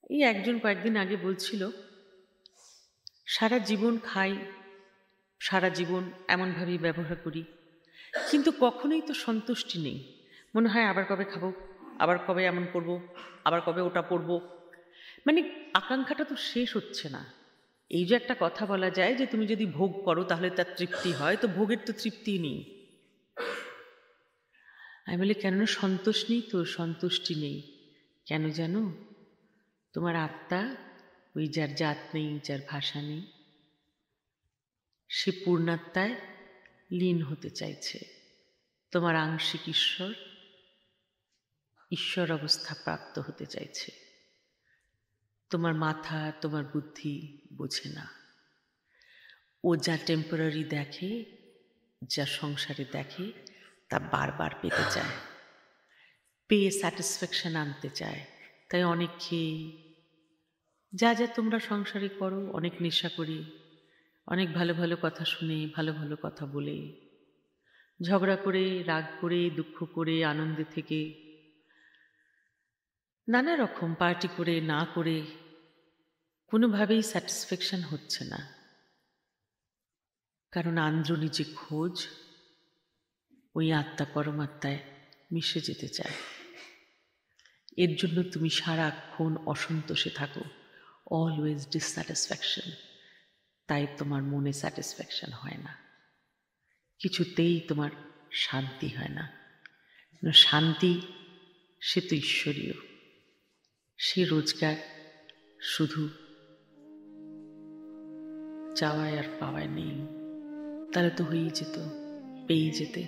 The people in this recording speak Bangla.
এই একজন কয়েকদিন আগে বলছিল, সারা জীবন খাই, সারা জীবন এমনভাবেই ব্যবহার করি, কিন্তু কখনোই তো সন্তুষ্টি নেই। মনে হয় আবার কবে খাবো, আবার কবে এমন করব, আবার কবে ওটা পরব। মানে আকাঙ্ক্ষাটা তো শেষ হচ্ছে না। এই যে একটা কথা বলা যায় যে তুমি যদি ভোগ করো তাহলে তার তৃপ্তি হয়, তো ভোগের তো তৃপ্তি নেই। আমি বলি কেন সন্তোষ নেই? তো সন্তুষ্টি নেই কেন জানো? তোমার আত্মা, ওই যার জাত নেই, যার ভাষা নেই, সে পূর্ণাত্মায় লীন হতে চাইছে। তোমার আংশিক ঈশ্বর ঈশ্বর অবস্থা প্রাপ্ত হতে চাইছে। তোমার মাথা, তোমার বুদ্ধি বোঝে না। ও যা টেম্পোরারি দেখে, যা সংসারে দেখে, তা বারবার পেতে চায়, পেয়ে স্যাটিসফ্যাকশন আনতে চায়। তাই অনেক খেয়ে, যা যা তোমরা সংসারে করো, অনেক নেশা করে, অনেক ভালো ভালো কথা শুনে, ভালো ভালো কথা বলে, ঝগড়া করে, রাগ করে, দুঃখ করে, আনন্দে থেকে, নানা রকম পার্টি করে, না করে, কোনোভাবেই স্যাটিসফ্যাকশন হচ্ছে না। কারণ আন্দ্রনী যে খোঁজ, ওই আত্মা পরমাত্মায় মিশে যেতে চায়। এর জন্য তুমি সারাক্ষণ অসন্তোষে থাকো, অলওয়েজ ডিসস্যাটিসফ্যাকশন। তাই তোমার মনে স্যাটিসফ্যাকশন হয় না, কিছুতেই তোমার শান্তি হয় না। শান্তি সে তো ঈশ্বরীয়, সে রোজগার শুধু চাওয়ায় আর পাওয়ায় নেই। তাহলে তো হয়েই যেত, পেয়ে যেতে।